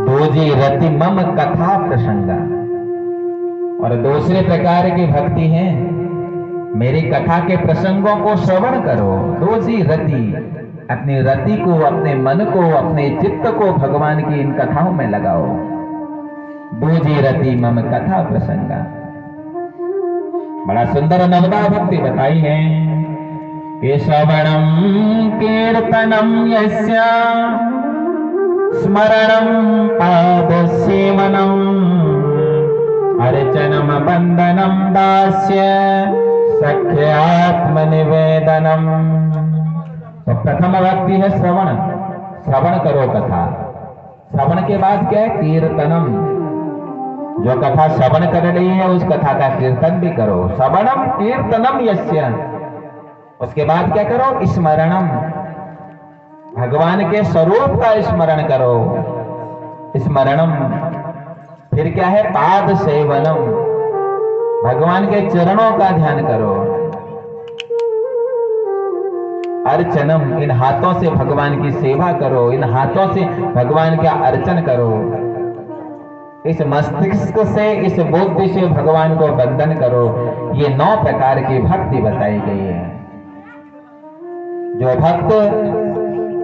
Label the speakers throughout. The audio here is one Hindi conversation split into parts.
Speaker 1: दूजी रति मम कथा प्रसंगा। और दूसरे प्रकार की भक्ति है, मेरी कथा के प्रसंगों को श्रवण करो। दूजी रति, अपनी रति को, अपने मन को, अपने चित्त को भगवान की इन कथाओं में लगाओ। दूजी रति मम कथा प्रसंगा। बड़ा सुंदर नवदा भक्ति बताई है कि श्रवणम कीर्तनम यस्य स्मरणम पाद सेवनम अर्चनम बंदनम दास्य सख्यात्म निवेदनम। तो प्रथम भक्ति है श्रवण। श्रवण करो कथा। श्रवण के बाद क्या है? कीर्तनम। जो कथा श्रवण कर रही है उस कथा का कीर्तन भी करो। श्रवणम कीर्तनम यस्य। उसके बाद क्या करो? स्मरणम। भगवान के स्वरूप का स्मरण करो। स्मरणम। फिर क्या है? पाद सेवनम। भगवान के चरणों का ध्यान करो। अर्चनम। इन हाथों से भगवान की सेवा करो। इन हाथों से भगवान का अर्चन करो। इस मस्तिष्क से, इस बुद्धि से भगवान को वंदन करो। ये 9 प्रकार की भक्ति बताई गई है। जो भक्त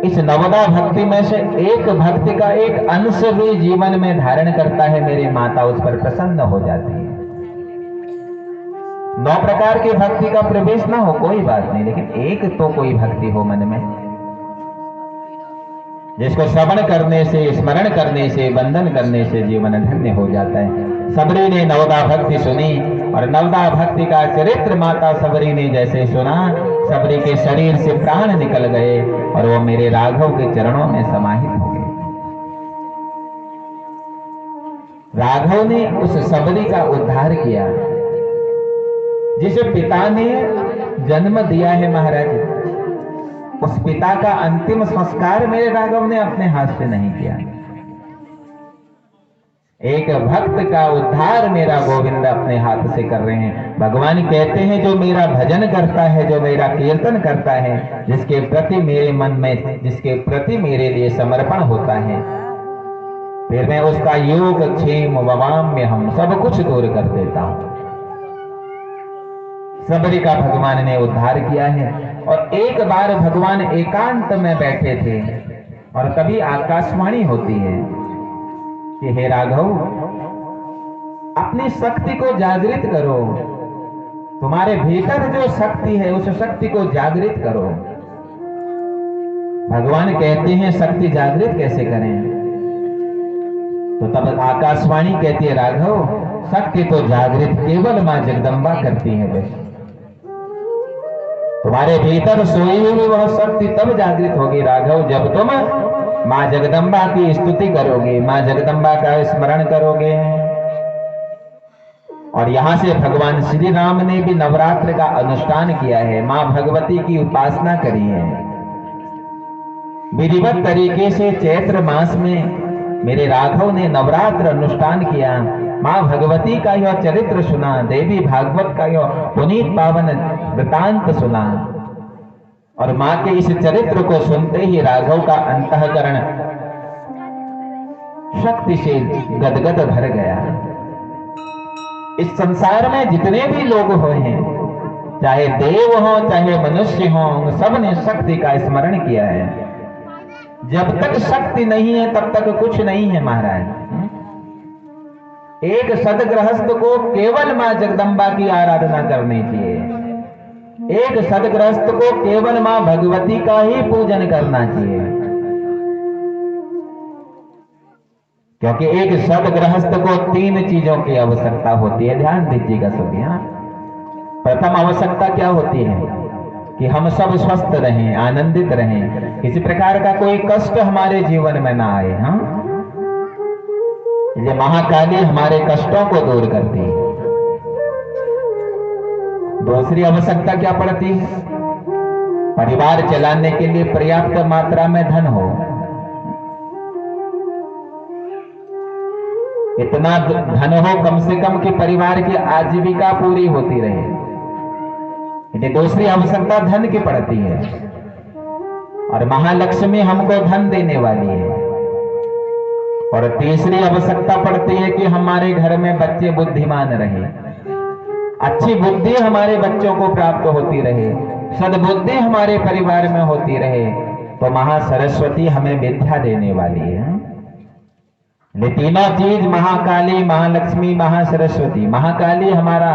Speaker 1: इस नवदा भक्ति में से एक भक्ति का एक अंश भी जीवन में धारण करता है, मेरी माता उस पर प्रसन्न हो जाती है। 9 प्रकार की भक्ति का प्रवेश ना हो कोई बात नहीं, लेकिन एक तो कोई भक्ति हो मन में, जिसको श्रवण करने से, स्मरण करने से, वंदन करने से जीवन धन्य हो जाता है। सबरी ने नवदा भक्ति सुनी और नवदा भक्ति का चरित्र माता सबरी ने जैसे सुना, सबरी के शरीर से प्राण निकल गए और वो मेरे राघव के चरणों में समाहित हो गए। राघव ने उस सबरी का उद्धार किया जिसे पिता ने जन्म दिया है। महाराज, उस पिता का अंतिम संस्कार मेरे राघव ने अपने हाथ से नहीं किया। एक भक्त का उद्धार मेरा गोविंद अपने हाथ से कर रहे हैं। भगवान कहते हैं जो मेरा भजन करता है, जो मेरा कीर्तन करता है, जिसके प्रति मेरे मन में, जिसके प्रति मेरे लिए समर्पण होता है, फिर मैं उसका योग क्षेम ववाम में हम सब कुछ दूर कर देता हूं। सबरी का भगवान ने उद्धार किया है। और एक बार भगवान एकांत में बैठे थे और तभी आकाशवाणी होती है कि हे राघव, अपनी शक्ति को जागृत करो। तुम्हारे भीतर जो शक्ति है उस शक्ति को जागृत करो। भगवान कहते हैं शक्ति जागृत कैसे करें? तो तब आकाशवाणी कहती है, राघव, शक्ति तो जागृत केवल मां जगदंबा करती है। बस तुम्हारे भीतर सोई हुई वह शक्ति तब जागृत होगी राघव, जब तुम मां जगदंबा की स्तुति करोगे, मां जगदंबा का स्मरण करोगे। और यहां से भगवान श्री राम ने भी नवरात्र का अनुष्ठान किया है, मां भगवती की उपासना करी है। विधिवत तरीके से चैत्र मास में मेरे राघव ने नवरात्र अनुष्ठान किया। मां भगवती का यह चरित्र सुना, देवी भागवत का यह पुनीत पावन वृतांत सुना। और मां के इस चरित्र को सुनते ही राघव का अंतःकरण शक्ति से गदगद भर गया। इस संसार में जितने भी लोग हुए हैं, चाहे देव हो चाहे मनुष्य हो, सब ने शक्ति का स्मरण किया है। जब तक शक्ति नहीं है तब तक कुछ नहीं है महाराज। एक सदगृहस्थ को केवल मां जगदंबा की आराधना करनी चाहिए। एक सदगृहस्थ को केवल मां भगवती का ही पूजन करना चाहिए, क्योंकि एक सदगृहस्थ को 3 चीजों की आवश्यकता होती है। ध्यान दीजिएगा सभी। प्रथम आवश्यकता क्या होती है? कि हम सब स्वस्थ रहें, आनंदित रहें, किसी प्रकार का कोई कष्ट हमारे जीवन में ना आए। ये महाकाली हमारे कष्टों को दूर करती है। दूसरी आवश्यकता क्या पड़ती है? परिवार चलाने के लिए पर्याप्त मात्रा में धन हो। इतना धन हो कम से कम कि परिवार की आजीविका पूरी होती रहे। ये दूसरी आवश्यकता धन की पड़ती है। और महालक्ष्मी हमको धन देने वाली है। और तीसरी आवश्यकता पड़ती है कि हमारे घर में बच्चे बुद्धिमान रहे, अच्छी बुद्धि हमारे बच्चों को प्राप्त होती रहे, सद्बुद्धि हमारे परिवार में होती रहे, तो महासरस्वती हमें विद्या देने वाली है। ये तीनों चीज, महाकाली, महालक्ष्मी, महासरस्वती। महाकाली हमारा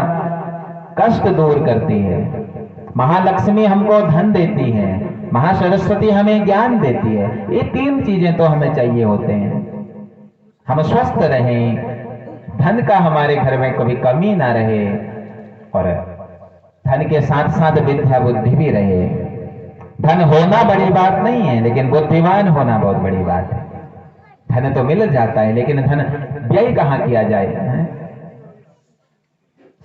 Speaker 1: कष्ट दूर करती है, महालक्ष्मी हमको धन देती है, महासरस्वती हमें ज्ञान देती है। ये तीन चीजें तो हमें चाहिए होते हैं, हम स्वस्थ रहें, धन का हमारे घर में कभी कमी ना रहे, और धन के साथ साथ विद्या बुद्धि भी रहे। धन होना बड़ी बात नहीं है, लेकिन बुद्धिमान होना बहुत बड़ी बात है। धन तो मिल जाता है, लेकिन धन व्यय कहां किया जाए?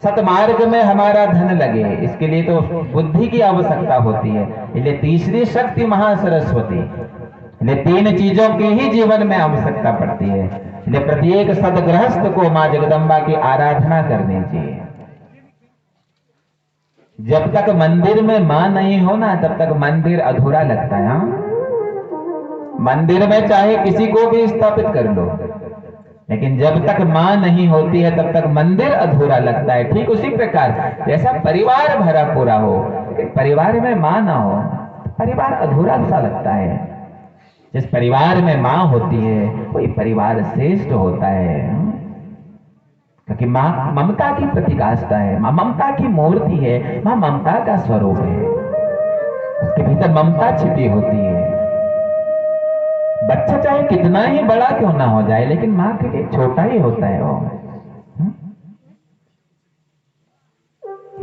Speaker 1: सतमार्ग में हमारा धन लगे, इसके लिए तो बुद्धि की आवश्यकता होती है। इसलिए तीसरी शक्ति महासरस्वती, इसलिए तीन चीजों की ही जीवन में आवश्यकता पड़ती है। इसलिए प्रत्येक सदगृहस्थ को मां जगदम्बा की आराधना करनी चाहिए। जब तक मंदिर में मां नहीं हो ना, तब तक मंदिर अधूरा लगता है। मंदिर में चाहे किसी को भी स्थापित कर लो, लेकिन जब तक मां नहीं होती है तब तक मंदिर अधूरा लगता है। ठीक उसी प्रकार जैसा परिवार भरा पूरा हो, परिवार में मां ना हो, परिवार अधूरा सा लगता है। जिस परिवार में मां होती है वही परिवार श्रेष्ठ होता है, क्योंकि मां ममता की प्रतिकाष्ठा है, मां ममता की मूर्ति है, मां ममता का स्वरूप है, उसके भीतर ममता छिपी होती है। बच्चा चाहे कितना ही बड़ा क्यों ना हो जाए, लेकिन मां के लिए छोटा ही होता है वो।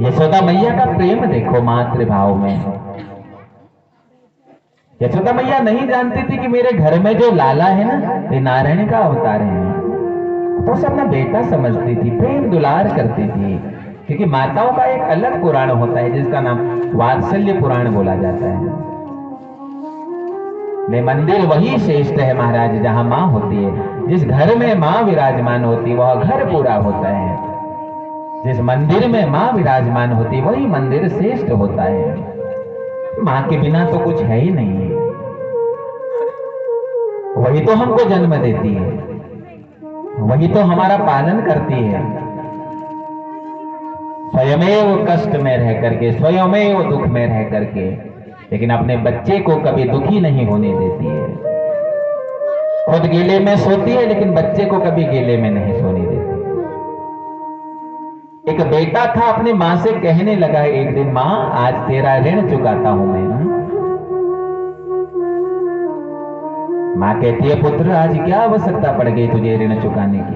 Speaker 1: यशोदा मैया का प्रेम देखो मातृभाव में। यशोदा मैया नहीं जानती थी कि मेरे घर में जो लाला है ना, ये नारायण का अवतार है, तो उसे अपना बेटा समझती थी, प्रेम दुलार करती थी। क्योंकि माताओं का एक अलग पुराण होता है जिसका नाम वात्सल्य पुराण बोला जाता है। ले मंदिर वही श्रेष्ठ है महाराज जहां मां होती है। जिस घर में मां विराजमान होती है वह घर पूरा होता है। जिस मंदिर में मां विराजमान होती है वही मंदिर श्रेष्ठ होता है। मां के बिना तो कुछ है ही नहीं, वही तो हमको जन्म देती है, वही तो हमारा पालन करती है। स्वयमेव कष्ट में रह करके, स्वयमेव दुख में रह करके, लेकिन अपने बच्चे को कभी दुखी नहीं होने देती है। खुद गीले में सोती है, लेकिन बच्चे को कभी गीले में नहीं सोने देती। एक बेटा था, अपनी मां से कहने लगा एक दिन, मां आज तेरा ऋण चुकाता हूं मैं। मां कहती है, पुत्र आज क्या आवश्यकता पड़ गई तुझे ऋण चुकाने की?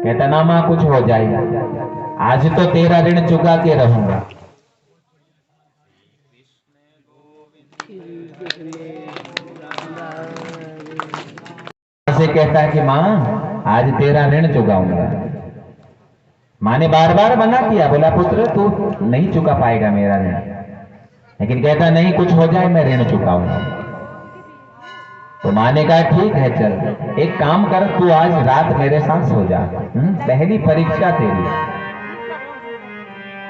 Speaker 1: कहता, ना मां कुछ हो जाएगा, आज तो तेरा ऋण चुका के रहूंगा। से कहता है कि मां आज तेरा ऋण चुकाऊंगा। मां ने बार बार मना किया, बोला पुत्र तू नहीं चुका पाएगा मेरा ऋण, लेकिन कहता नहीं कुछ हो जाए मैं ऋण चुकाऊंगा। तो मां ने कहा ठीक है चल एक काम कर, तू आज रात मेरे साथ सो जा, पहली परीक्षा तेरी।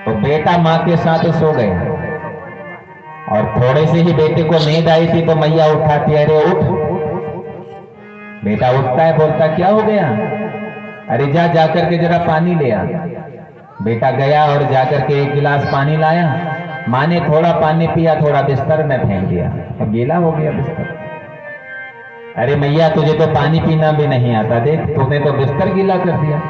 Speaker 1: तो बेटा मां के साथ सो गया, और थोड़े से ही बेटे को नींद आई थी तो मैया उठाती, अरे उठ। बेटा उठता है, बोलता क्या हो गया? अरे जा जाकर के जरा पानी ले आ। बेटा गया और जाकर के एक गिलास पानी लाया। मां ने थोड़ा पानी पिया, थोड़ा बिस्तर में फेंक दिया, अब गीला हो गया बिस्तर। अरे मैया तुझे तो पानी पीना भी नहीं आता, देख तूने तो बिस्तर गीला कर दिया।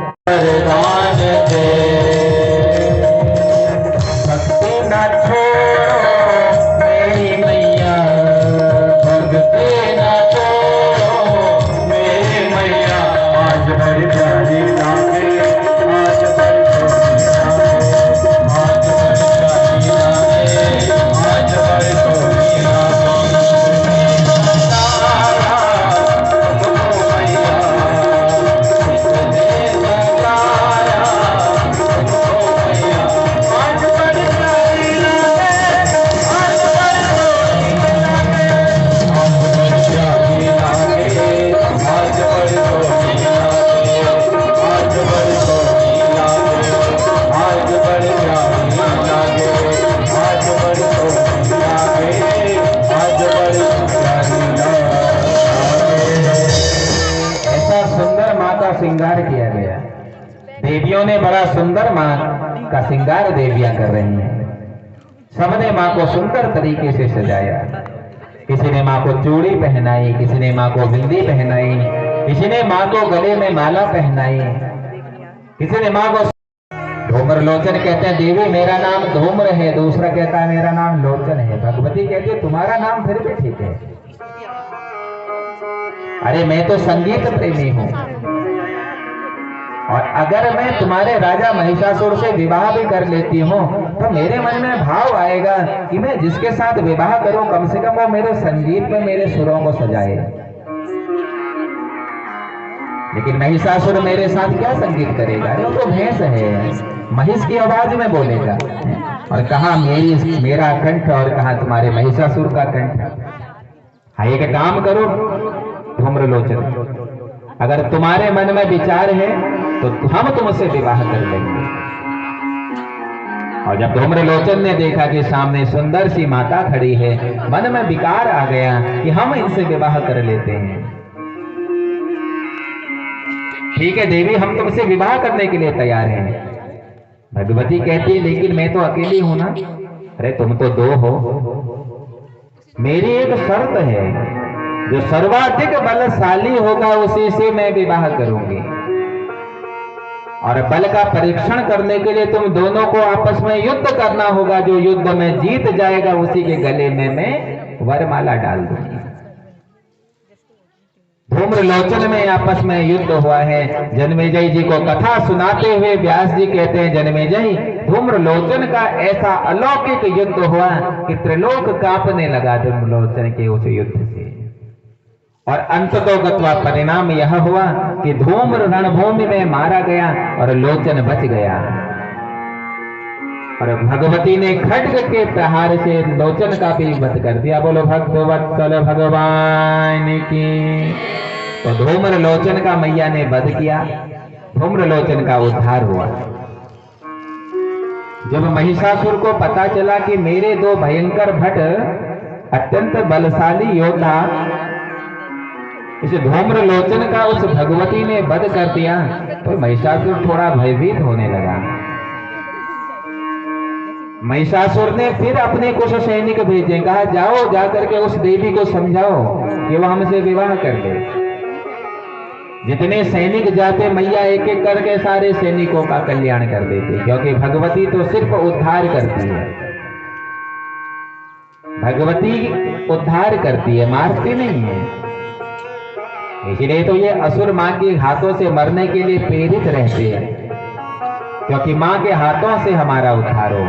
Speaker 1: देवियों ने बड़ा सुंदर मां का श्रृंगार देवियां कर रही हैं। सबने मां को सुंदर तरीके से सजाया। किसी ने मां को चूड़ी पहनाई, किसी ने मां को बिंदी पहनाई, किसी ने मां को गले में माला पहनाई, किसी ने मां को धूम्र लोचन कहते हैं देवी मेरा नाम धूम्र है, दूसरा कहता है मेरा नाम लोचन है। भगवती कहती है तुम्हारा नाम फिर भी ठीक है, अरे मैं तो संगीत प्रेमी हूं, और अगर मैं तुम्हारे राजा महिषासुर से विवाह भी कर लेती हूं तो मेरे मन में भाव आएगा कि मैं जिसके साथ विवाह करूं कम से कम वो मेरे संगीत में मेरे सुरों को सजाए। लेकिन महिषासुर मेरे साथ क्या संगीत करेगा, अरे वो तो भैंस है, महिष की आवाज में बोलेगा। और कहा मेरा कंठ और कहा तुम्हारे महिषासुर का कंठ। हाँ एक काम करो धूम्रलोचन, अगर तुम्हारे मन में विचार है तो हम तुमसे विवाह कर लेंगे। और जब धूम्रलोचन ने देखा कि सामने सुंदर सी माता खड़ी है, मन में विकार आ गया कि हम इनसे विवाह कर लेते हैं। ठीक है देवी हम तुमसे विवाह करने के लिए तैयार हैं। भगवती कहती है लेकिन मैं तो अकेली हूं ना। अरे तुम तो दो हो, मेरी एक शर्त है, जो सर्वाधिक बलशाली होगा उसी से मैं विवाह करूंगी। और बल का परीक्षण करने के लिए तुम दोनों को आपस में युद्ध करना होगा, जो युद्ध में जीत जाएगा उसी के गले में मैं वरमाला डाल दूंगी। धूम्रलोचन में आपस में युद्ध हुआ है। जन्मेजय जी को कथा सुनाते हुए व्यास जी कहते हैं जन्मेजय धूम्रलोचन का ऐसा अलौकिक युद्ध हुआ कि त्रिलोक कांपने लगा धूम्रलोचन के उस युद्ध से। और अंततो गत्वा परिणाम यह हुआ कि धूम्र रणभूमि में मारा गया और लोचन बच गया। और भगवती ने खड्ग के प्रहार से लोचन का भी वध कर दिया। बोलो भक्तवत्सल भगवान की। तो धूम्रलोचन का मैया ने वध किया, धूम्रलोचन का उद्धार हुआ। जब महिषासुर को पता चला कि मेरे दो भयंकर भट अत्यंत बलशाली योद्धा इस धूम्रलोचन का उस भगवती ने वध कर दिया, तो महिषासुर थोड़ा भयभीत होने लगा। महिषासुर ने फिर अपने कुछ सैनिक भेजे, कहा जाओ जाकर के उस देवी को समझाओ कि वह हमसे विवाह कर ले। जितने सैनिक जाते मैया एक एक करके सारे सैनिकों का कल्याण कर देते, क्योंकि भगवती तो सिर्फ उद्धार करती है। भगवती उद्धार करती है, मारती नहीं है। इसलिए तो ये असुर मां के हाथों से मरने के लिए प्रेरित रहते हैं, क्योंकि मां के हाथों से हमारा उद्धार हो।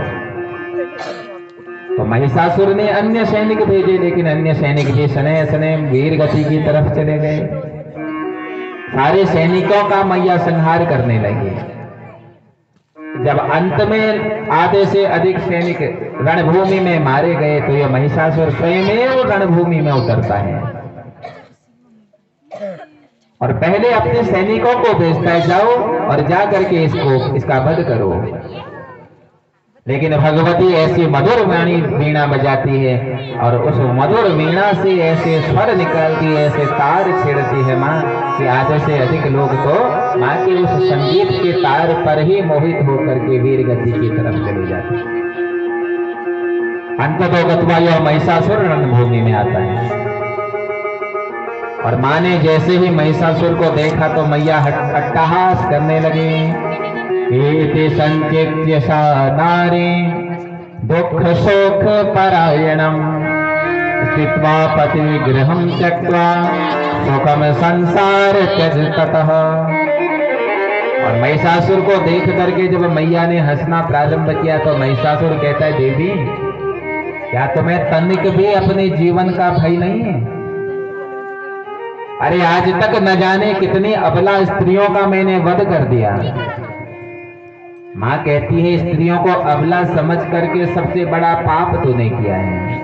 Speaker 1: तो महिषासुर ने अन्य सैनिक भेजे, लेकिन अन्य सैनिक भी सने सने वीर गति की तरफ चले गए। सारे सैनिकों का मैया संहार करने लगी। जब अंत में आधे से अधिक सैनिक रणभूमि में मारे गए, तो यह महिषासुर स्वयं रणभूमि में उतरता है और पहले अपने सैनिकों को भेजता है, जाओ और जा करके इसका वध करो। लेकिन भगवती ऐसी मधुर वाणी वीणा बजाती है और उस मधुर वीणा से ऐसे स्वर निकलती है, ऐसे तार छेड़ती है माँ कि आधे से अधिक लोग तो माँ के उस संगीत के तार पर ही मोहित होकर के वीर गति की तरफ चले जाते हैं। अंततो गत्वा यह महिषासुर रणभूमि में आता है। और माँ ने जैसे ही महिषासुर को देखा तो मैया अट्टहास करने लगी। एते संचित्य सा नारी दुख शोक परायणम स्थित्वा पति गृहं त्यक्त्वा सुखम संसार त्यजतः। और महिषासुर को देख करके जब मैया ने हंसना प्रारंभ किया तो महिषासुर कहता है देवी क्या तुम्हें तनिक भी अपने जीवन का भय नहीं है? अरे आज तक न जाने कितनी अबला स्त्रियों का मैंने वध कर दिया। माँ कहती है स्त्रियों को अबला समझ करके सबसे बड़ा पाप तूने किया है।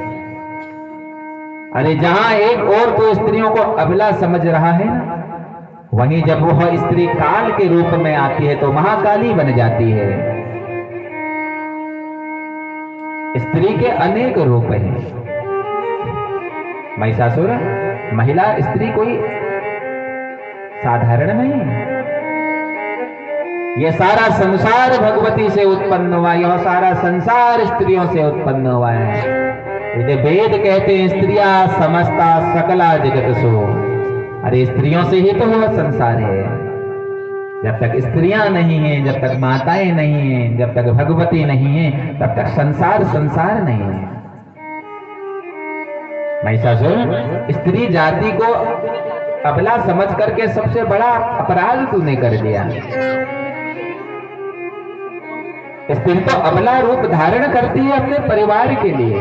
Speaker 1: अरे जहां एक और तो स्त्रियों को अबला समझ रहा है ना, वहीं जब वह स्त्री काल के रूप में आती है तो महाकाली बन जाती है। स्त्री के अनेक रूप हैं। महिषासुर महिला स्त्री कोई साधारण नहीं। ये सारा संसार भगवती से उत्पन्न हुआ, यह सारा संसार स्त्रियों से उत्पन्न हुआ है। ये वेद कहते हैं स्त्रियां समस्ता सकला जगत सो। अरे स्त्रियों से ही तो वह संसार है। जब तक स्त्रियां नहीं हैं, जब तक माताएं नहीं हैं, जब तक भगवती नहीं है, तब तक संसार संसार नहीं है। महिषासुर, स्त्री जाति को अबला समझ करके सबसे बड़ा अपराध तूने कर दिया। स्त्री तो अबला रूप धारण करती है अपने परिवार के लिए,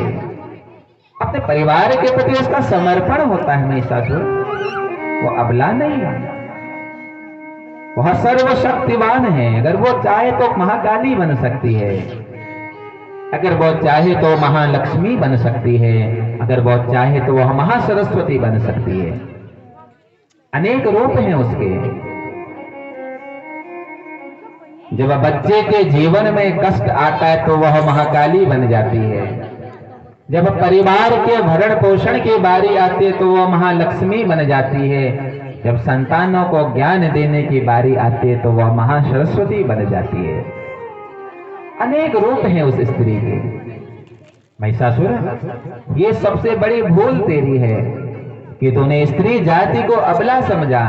Speaker 1: अपने परिवार के प्रति उसका समर्पण होता है। महिषासुर वो अबला नहीं है, वह सर्वशक्तिवान है। अगर वो चाहे तो महाकाली बन सकती है, अगर वो चाहे तो महालक्ष्मी बन सकती है, अगर वो चाहे तो वह महासरस्वती बन सकती है। अनेक रूप हैं उसके। जब बच्चे के जीवन में कष्ट आता है तो वह महाकाली बन जाती है। जब परिवार के भरण पोषण की बारी आती है तो वह महालक्ष्मी बन जाती है। जब संतानों को ज्ञान देने की बारी आती है तो वह महासरस्वती बन जाती है। अनेक रूप हैं उस स्त्री के। महिषासुर, ये सबसे बड़ी भूल तेरी है कि तूने स्त्री जाति को अबला समझा।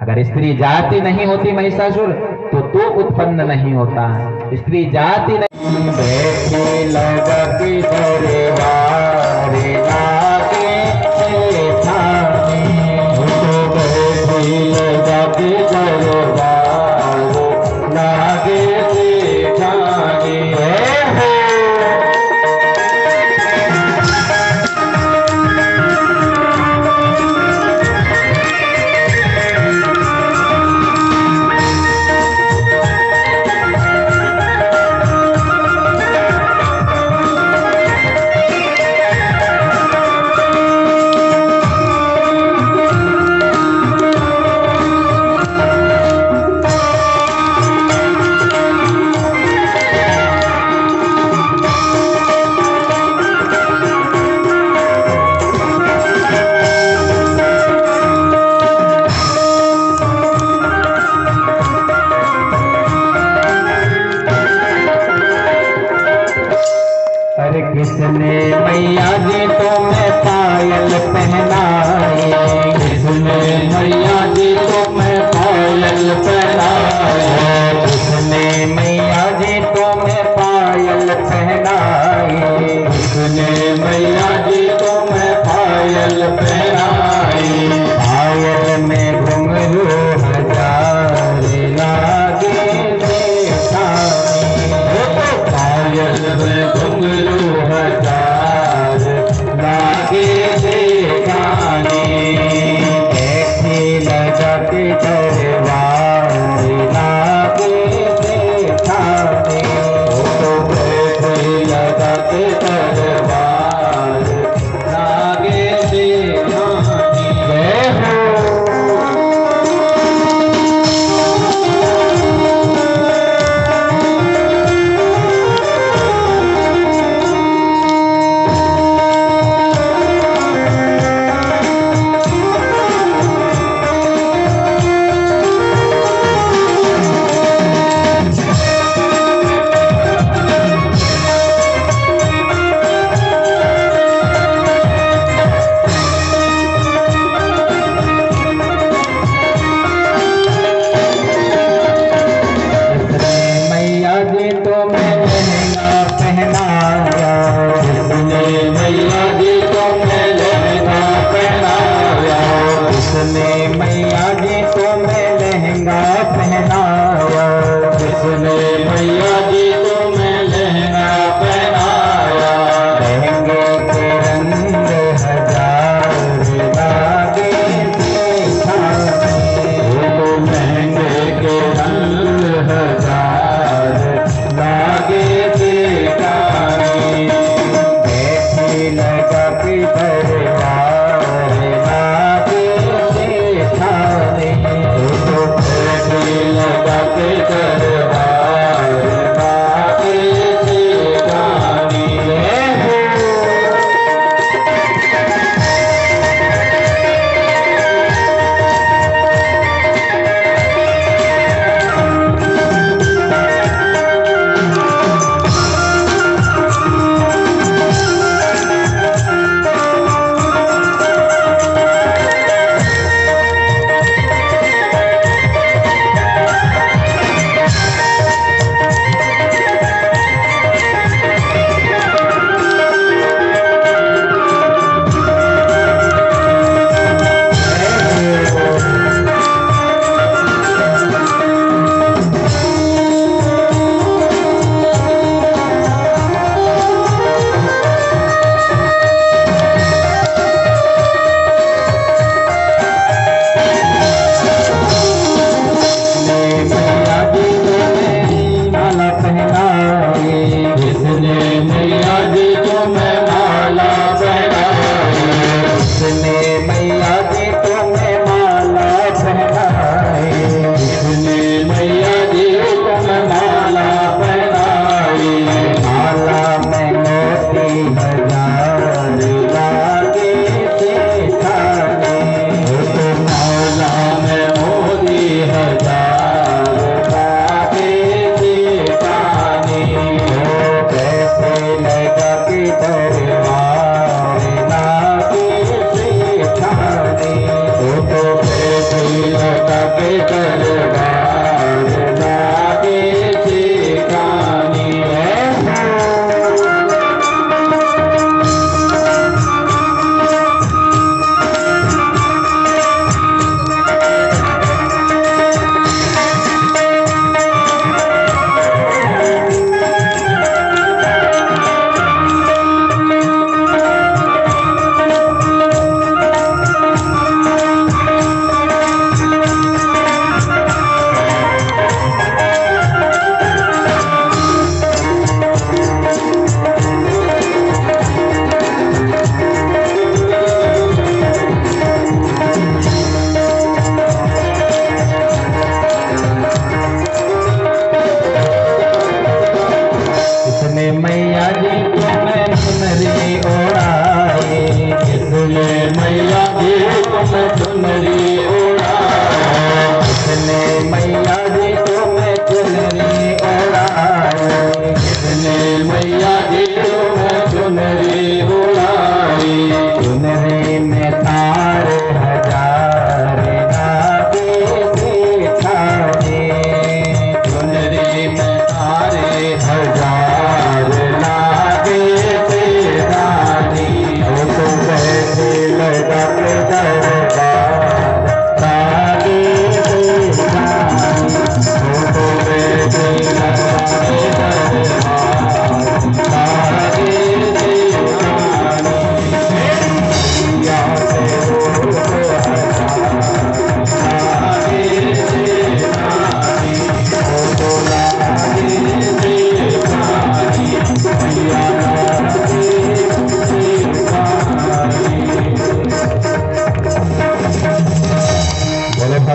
Speaker 1: अगर स्त्री जाति नहीं होती महिषासुर तो तू उत्पन्न नहीं होता। स्त्री जाति नहीं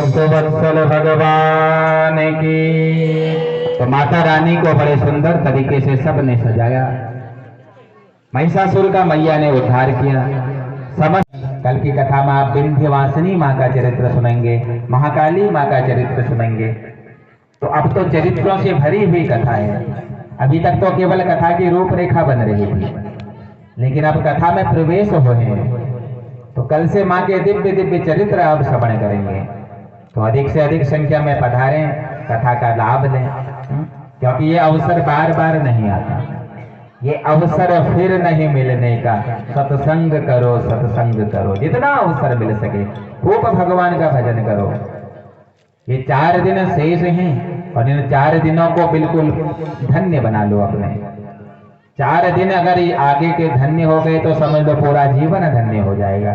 Speaker 1: सुवत्सल भगवान की। तो माता रानी को बड़े सुंदर तरीके से सबने सजाया, महिषासुर का मैया ने उद्धार किया। कल की कथा में आप विंध्यवासिनी माँ का चरित्र सुनेंगे, महाकाली माँ का चरित्र सुनेंगे। तो अब तो चरित्रों से भरी हुई कथा है। अभी तक तो केवल कथा की रूपरेखा बन रही थी, लेकिन अब कथा में प्रवेश हुए हैं। तो कल से माँ के दिव्य दिव्य चरित्र अब श्रवण करेंगे। तो अधिक से अधिक संख्या में पधारें, कथा का लाभ लें, क्योंकि ये अवसर बार बार नहीं आता। ये अवसर फिर नहीं मिलने का। सत्संग करो, सत्संग करो, जितना अवसर मिल सके खूब भगवान का भजन करो। ये 4 दिन शेष हैं और इन 4 दिनों को बिल्कुल धन्य बना लो अपने। 4 दिन अगर आगे के धन्य हो गए तो समझ लो पूरा जीवन धन्य हो जाएगा।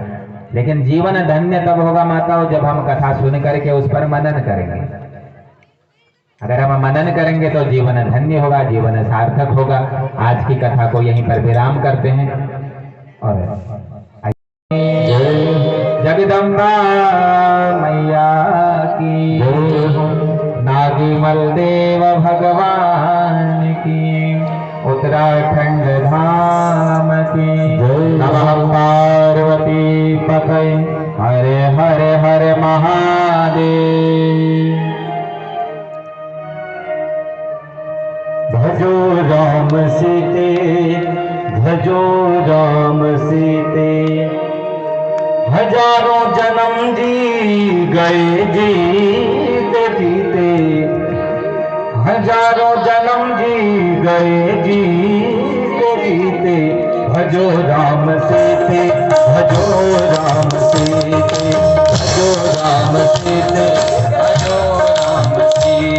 Speaker 1: लेकिन जीवन धन्य तब होगा माताओं जब हम कथा सुन करके उस पर मनन करेंगे। अगर हम मनन करेंगे तो जीवन धन्य होगा, जीवन सार्थक होगा। आज की कथा को यहीं पर विराम करते हैं। और जगदम्बा मैया की, नागीमल देव भगवान की, उत्तराखंड धाम की, नमः पार्वती पतये, हरे हरे हरे महादेव।
Speaker 2: भजो राम सीते, भजो राम सीते, हजारों जन्म जी गए जीते जीते, हजारों जन्म जी गए जीते जीते। भजो राम सीते, भजो राम सीते, भजो राम सीते, भजो राम सीते,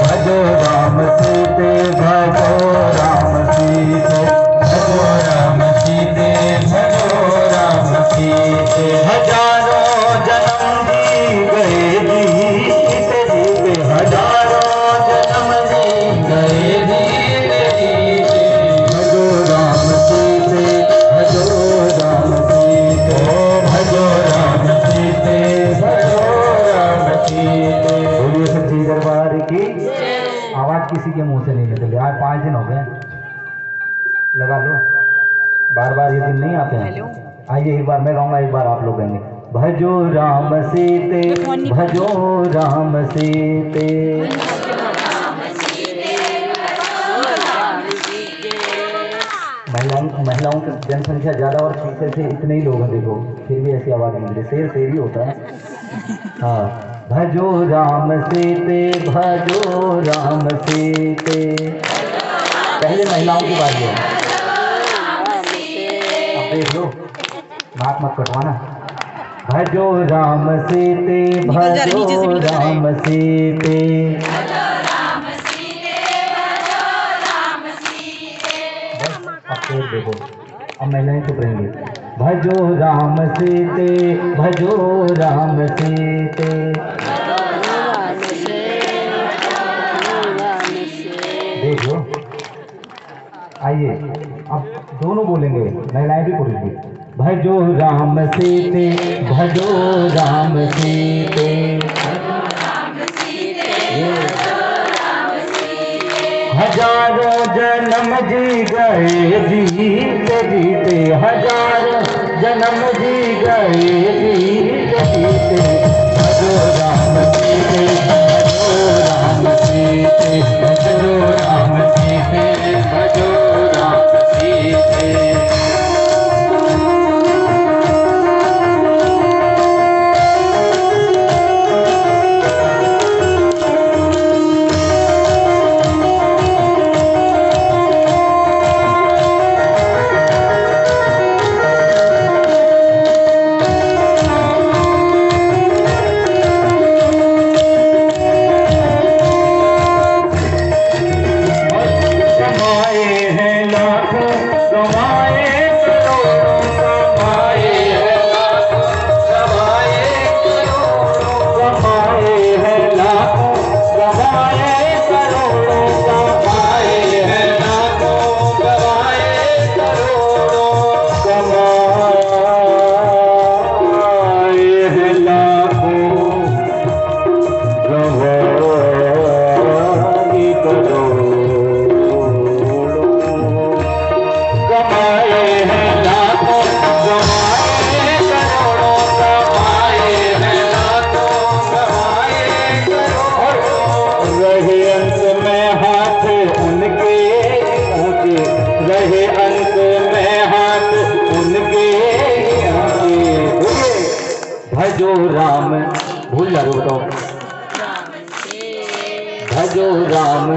Speaker 2: भजो राम सीते, भजो राम सीते, भजो राम सीते, भजो राम सीते। हजारों जन्म जी गए जीते जीते, हजारों जन्म जी गए जीते जीते। भजो राम सीते, भजो राम सीते, भजो राम सीते, भजो राम सीते। बोलिए सच्ची दरबार की। आवाज किसी के मुंह से नहीं निकल रही। आज 5 दिन हो गए, लगा लो। बार बार ये दिन नहीं आते हैं। आइए एक बार मैं गाऊंगा, एक बार आप लोग गाएंगे। भजो राम सीते, भजो राम सीते। महिलाओं की जनसंख्या ज्यादा और पीछे से इतने ही लोग हैं, देखो फिर भी ऐसी आवाज नहीं। शेर शेर ही होता है। हाँ, भजो राम सीते, भजो राम सीते। पहले महिलाओं की बात है। अब देख लो, नाक मत कटवाना। भजो राम सीते, भजो राम सीते, अब फिर देखो, अब महिलाएं चुप रहेंगी। भजो राम सीते, भजो राम सीते। देख लो। आइए अब दोनों बोलेंगे, महिलाएं भी पुरुष भी। भजो राम सीते, भजो राम सीते, हजारों जन्म जी गए जीते जीते, हजारों जन्म जी गए जीते जीते। भजो राम सीते, भजो राम सीते, भजो राम सीते, भजो राम सीते। भूल जा रहे हो, बताओ। भजो राम।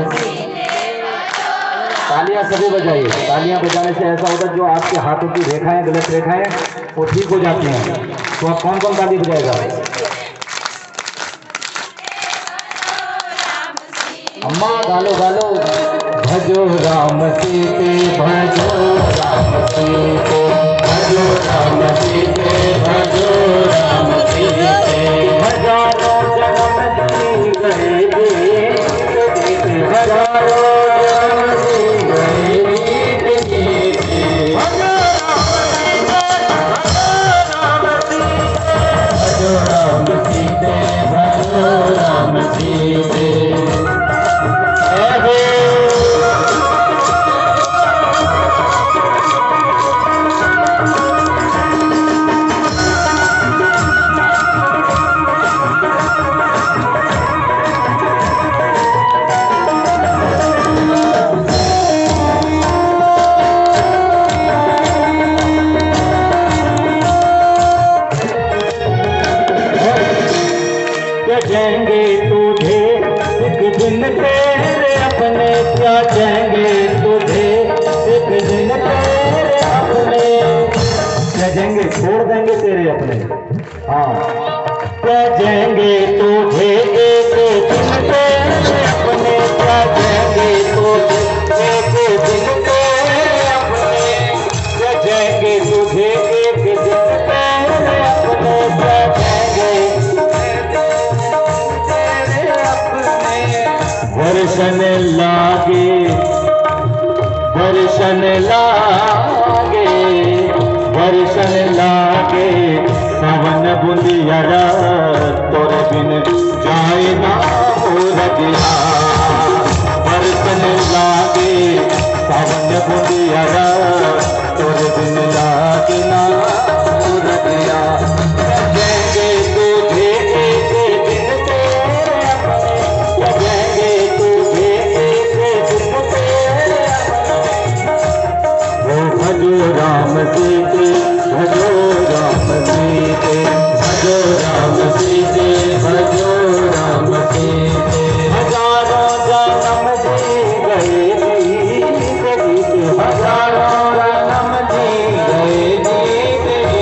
Speaker 2: तालियां सभी बजाइए। तालियां बजाने से ऐसा होता है जो आपके हाथों की रेखाएं, गलत रेखाएं, वो ठीक हो जाती हैं। तो अब कौन कौन ताली बजाएगा? अम्मा गालो गालो। भजो राम सीते, भजो राम सीते, भजो राम सीते, भजो राम सीते। हजारों जन्म जी गए बीत बीत, हजारों जन्म जी गए बीत बीत। भजो राम सीते, भजो राम सीते। त्यागेंगे तुझे एक दिन तेरे अपने, त्यागेंगे तुझे एक दिन तेरे अपने, त्यागेंगे छोड़ देंगे तेरे अपने। हाँ, त्यागेंगे तुझे एक दिन तेरे अपने, त्यागेंगे तुझे एक दिन तेरे अपने, त्यागेंगे तुझे एक दिन तेरे अपने, त्यागेंगे वर्षन लागे, वर्षन लागे, वर्षन लागे पवन बुंदियारा, तोरे बिन जाए ना रतिया। वर्षन लागे पवन बुंदियारा, तोरे बिन लागे ना रतिया। जगेंगे तुझे एक दिन तेरे अपने, जगेंगे तुझे एक दिन तेरे अपने। वो भजो राम सीते, भजो राम सीते, भजो राम सीते, भजो राम सीते। हजारों जन्म जी गए बीत बीत, हजारों जन्म जी गए बीत बीत।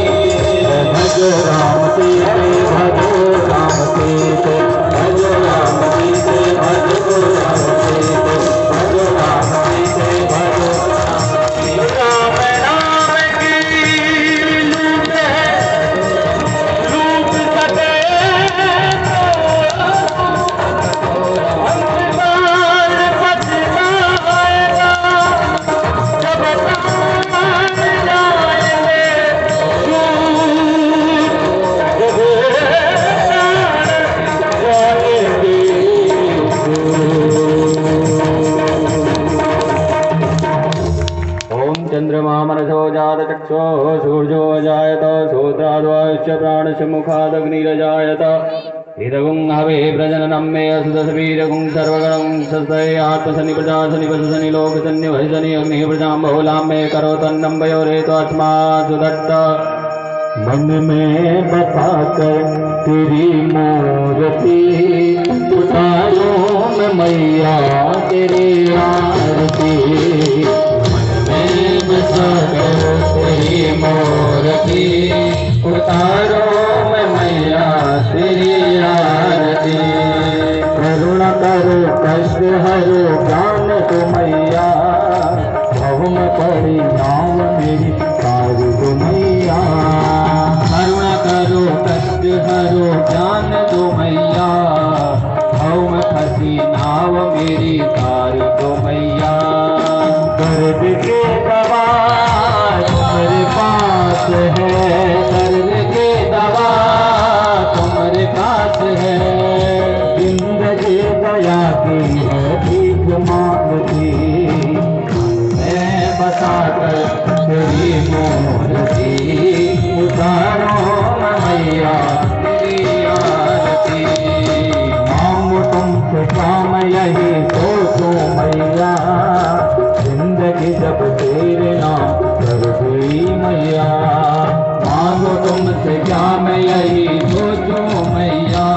Speaker 2: भजो राम सीते, भजो राम सीते, भजो राम सीते, भजो राम सीते, भजो राम सीते, भजो राम सीते। राम नाम की लूट है, लूट सके अंतकाल पछताएगा, जब तान जाएंगे ओम चंद्रमा मनसो जात चक्षो सूर्यो जायत, श्रोत्राद्वाश्च प्राणस्य मुखादग्निरजायत। इदगुं हवे प्रजननं मे असुदशवीरगुं सर्वगणं सस्तये आत्मसनि प्रजासनि वसुसनि लोकसनि वहिसनि अग्निः प्रजां बहुलां मे करोतन्नं वयोरेतस्मात् सुदत्त। मन में बसाकर तेरी मूर्ति, उतारो मैं मैया तेरी आरती। मन में बसाकर तेरी मूर्ति, उतारो मैं मैया तेरी आरती। करुणा करो कष्ट हरो ज्ञान तो मैया, भव में पड़ी नाव मेरी तार तो मैया। करुणा करो कष्ट हरो ज्ञान दो मैया, भव में फंसी नाव मेरी तार दो मैया। दर्द के दवा तुम्हारे पास है, दर्द के दवा तुम्हारे पास है। जिंदगी दया की है भीख मांगती, मैं बसाकर तेरी मूर्ति, उतारो मैया तेरी आरती। मांगो तुमसे काम यही सोचो मैया, जिंदगी जब तेरे नाम कर गई मैया। मांगो तुमसे क्या मैं यही सोचो मैया,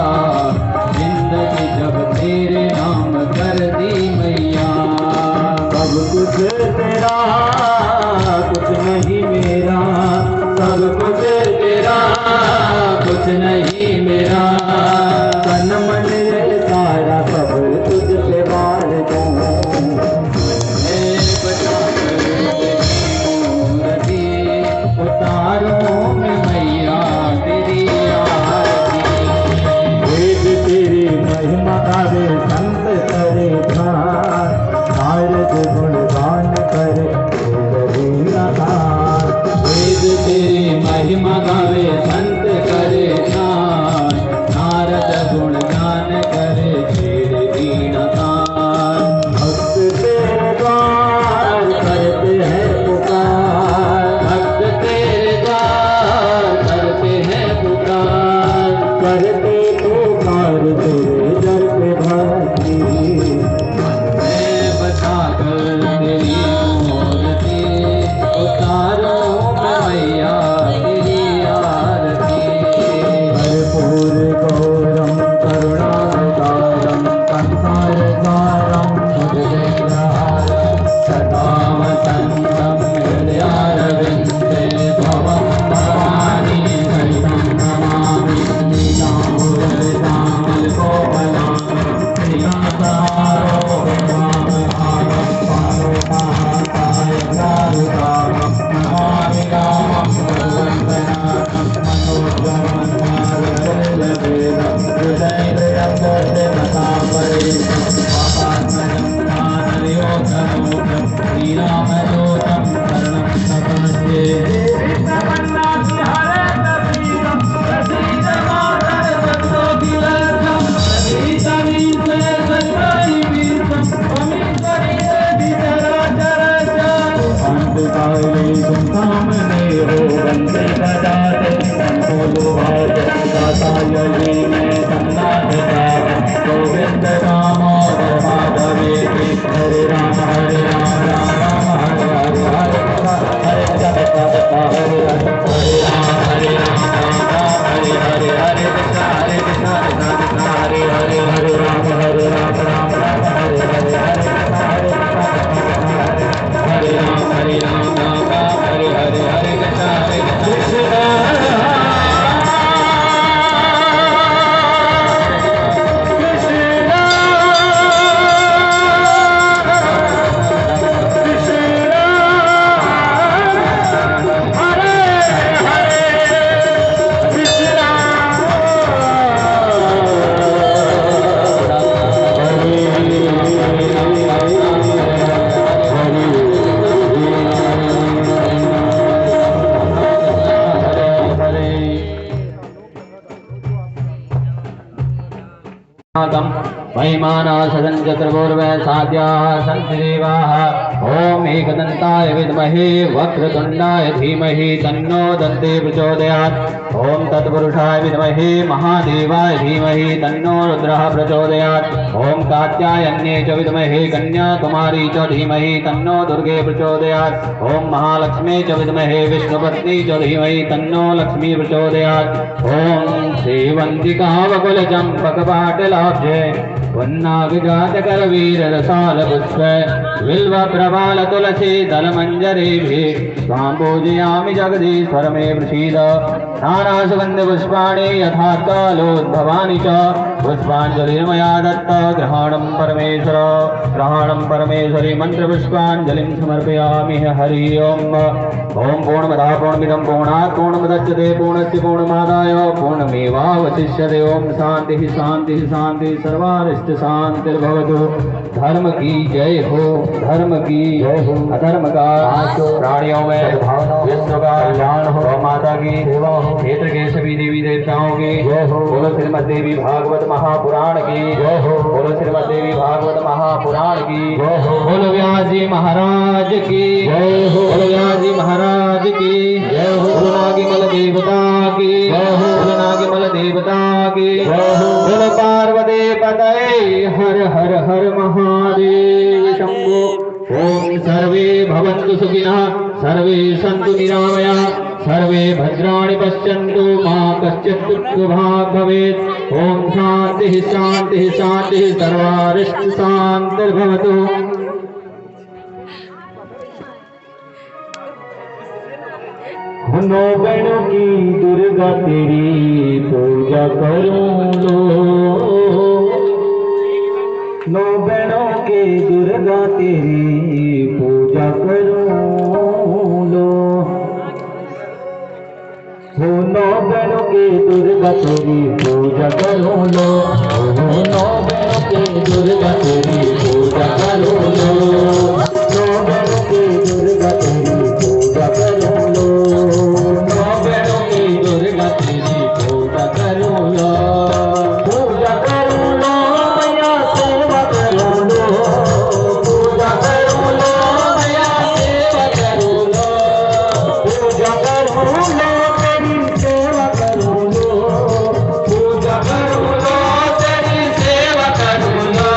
Speaker 1: गोविंद दामोदर माधवेति हरे राम हरे राम राम राम हरे हरे हरे हरे कृष्ण हरे राम हरे राम राम राम हरे हरे हरे कृष्ण कृष्ण हरे हरे हरे राम राम राम हरे हरे हरे हरे राम राम राम हरे हरे हरे कृष्ण महिमाना सदन चतुर्भुर्वै साध्याः सन्ति देवाः ॐ एकदन्ताय विद्महे वक्रतुण्डाय धीमहि तन्नो दन्ते प्रचोदयात् ॐ तत्पुरुषाय विद्महे महादेवाय धीमहि तन्नो रुद्रः प्रचोदयात् ॐ कात्यायन्ये च विद्महे कन्याकुमारी च धीमहि तन्नो दुर्गे प्रचोदयात् ॐ महालक्ष्मी च विद्महे विष्णुपत्नी च धीमहि तन्नो लक्ष्मी प्रचोदयात् ॐ श्रीवन्दिकावकुलचम्पकपाटलाब्जे वन्नाभिजातकरवीररसालपुष्प बिल्वप्रवाल तुलसी दलमञ्जरीभिः स्वां पूजयामि जगदीश्वर मे प्रसीद नानासुगन्धपुष्पाणि यथाकालोद्भवानि च पुष्पाञ्जलिर्मया दत्त ग्रहणं परमेश्वरी मन्त्रपुष्पाञ्जलिं समर्पयामि हरि ओम् ॐ पूर्णमदः पूर्णमिदं पूर्णात् पूर्णमुदच्यते पूर्णस्य पूर्णमादाय पूर्णमेवावशिष्यते ॐ शान्तिः शान्तिः शान्तिः सर्वारिष्ट शान्तिर्भवतु धर्म की जय हो अधर्म का प्राणियों में विश्व का कल्याण हो माता की सेवा हो क्षेत्र के सभी देवी देवताओं की बोलो श्रीमद् देवी भागवत महापुराण की बोलो श्रीमद् देवी भागवत महापुराण की बोलो व्यास जी महाराज की बोलो व्यास जी महाराज की बोलो नागीमल देवता की बोलो नागीमल देवता की बोलो पार्वती पतये हर हर हर महादेव शंभो ओम सर्वे भवन्तु सुखिनः सर्वे सन्तु निरामयाः सर्वे भद्राणि पश्यन्तु मा कश्चित् दुःखभाग् भवेत् ओम शान्तिः शान्तिः शान्तिः सर्वारिष्ट शान्तिर्भवतु।
Speaker 2: नौ बहनों की दुर्गा तेरी पूजा करूं लो, नौ बहनों के दुर्गा तेरी पूजा करूं लो, हो नौ बहनों के दुर्गा तेरी पूजा करूं लो, हो नौ बहनों के दुर्गा तेरी पूजा करूं लो, नौ बहनों के दुर्गा तेरी पूजा करूं लो, नौ बहनों की दुर्गा तेरी पूजा करूं लो, पूजा करूं लो मैया सेवा करूं लो, पूजा करूं लो मैया सेवा करूं लो, पूजा करूं लो तेरी सेवा करूं लो, पूजा करूं लो तेरी सेवा करूं लो,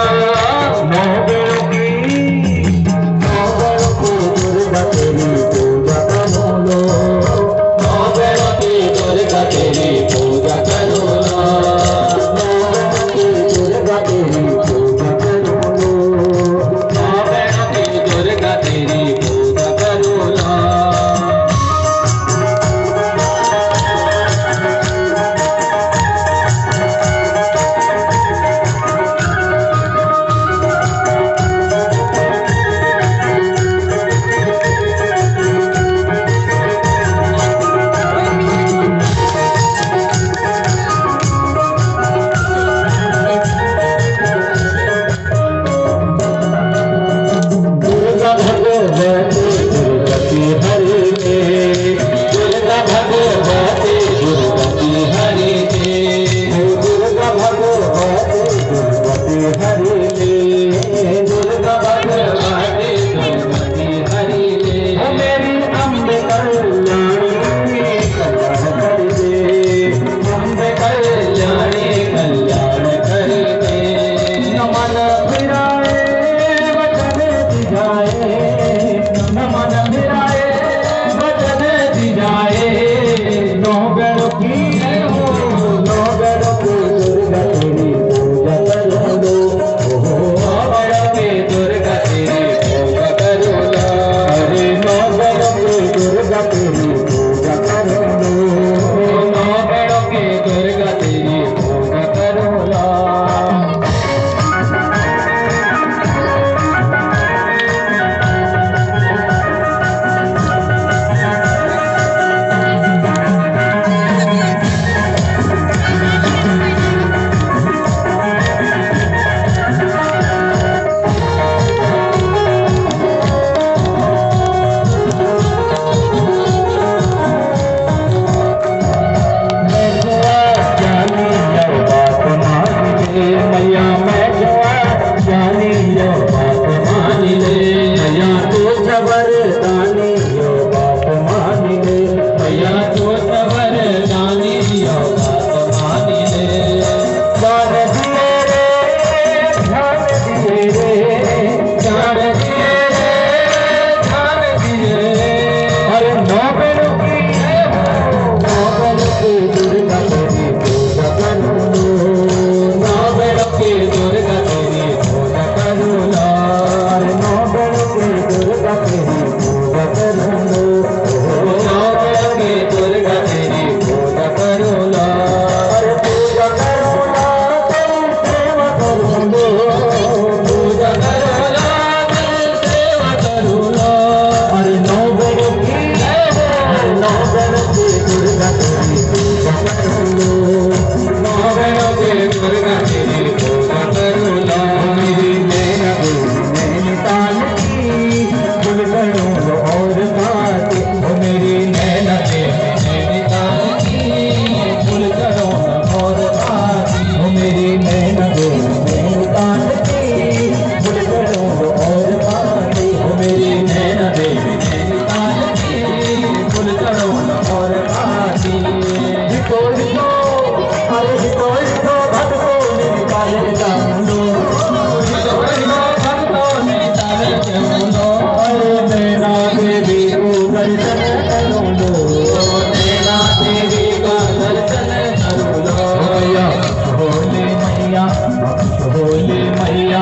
Speaker 2: भैया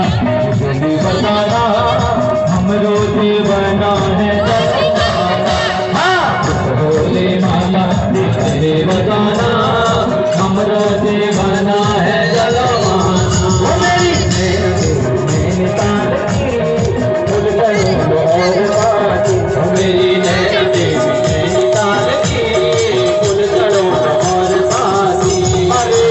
Speaker 2: जल्दी बताना हमरो दीवाना है भोले माला तेरे बताना हमरो दीवाना है जलवाना मेरी नैनीताल फुल करो और बाती मेरी नैनीताल की फुल करो और बाती अरे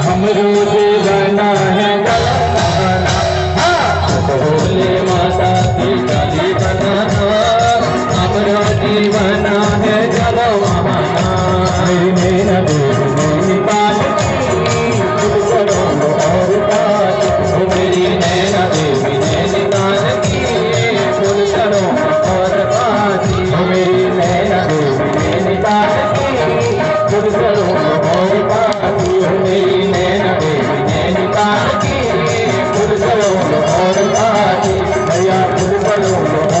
Speaker 2: हमरो दीवाना है भोले माता की गली बनाना हमरो दीवाना है जलवाना मेरी मेरा नैनीताल की करो और बात मेरी नैना देवी नैनीताल की फुल करो और बात मेरी नैना देवी नैनीताल की फुल करो और बात मेरी नैना देवी नैनीताल की फुल करो और बात भैया फुल करो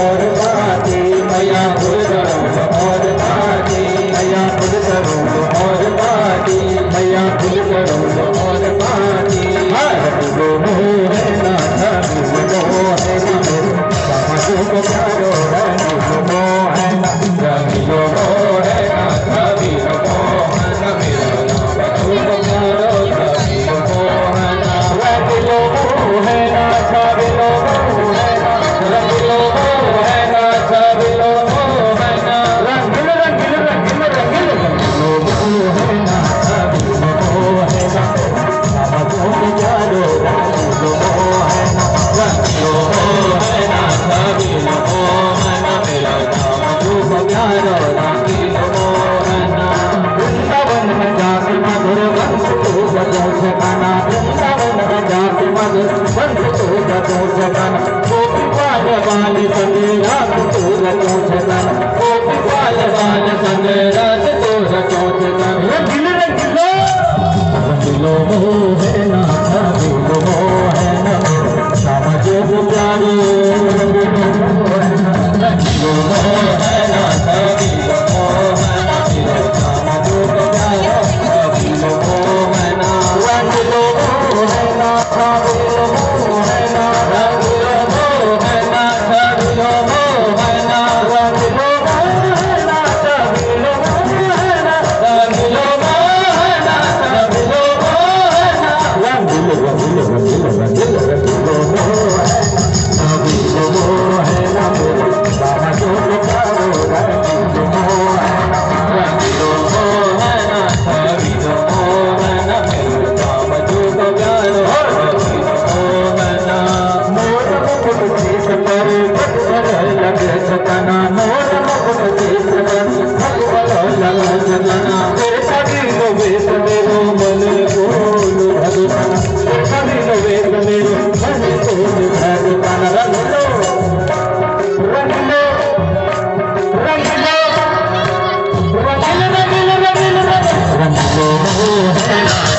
Speaker 2: और बात भैया फुल करो और बात भैया फुल करो और बात भैया फुल करो और बात लो है ना लो है ना समाजों को प्यारो लो है ना लो है ना कभी लो है ना मेरा नाम को प्यारो कभी लो है ना लो है ना कभी लो है ना रंग लो है ना कभी लो है ना रंगील रंगील रंगील रंगील लो है ना कभी लो है ना समाजों को प्यारो लो है ना लो है ना कभी लो है ना मेरा नाम को प्यारो रंगील है ना वृंदावन में जाके मधुर वंश को बजो सकाना वृंदावन में जाके मधुर वंश को बजो सकाना गोपी बाल बाल संग रात को रचो सकाना गोपी बाल बाल संग रात को रचो सकाना रंगील रंगीलो रंगीलो है ना रंगीलो है ना समझो प्यारो रंगीलो है ना रंगीलो है ना रंगीलो है ना समझो प्यारो रंगीलो है ना रंगीलो है ना रंगीलो है ना रंगीलो है ना रंगीलो है ना रंगीलो है ना रंगीलो है ना रंगीलो है ना रंगीलो है ना रंगीलो रंगीलो रंगीलो रंगीलो है ना मेरे बाबा जो प्यारो रंगीलो है ना रंगीलो है ना रंगीलो है ना मेरे बाबा जो प्यारो रंगीलो है ना मोर मुकुट देश पर भगवान लगे सकाना मोर मुकुट देश पर भगवान लगे सकाना तेरे सभी लो वेद मेरो मन बोलो भगवान तेरे सभी लो वेद मेरो मन बोलो भगवान रंगलो रंगलो रंगलो रंगलो रंगलो रंगलो रंगलो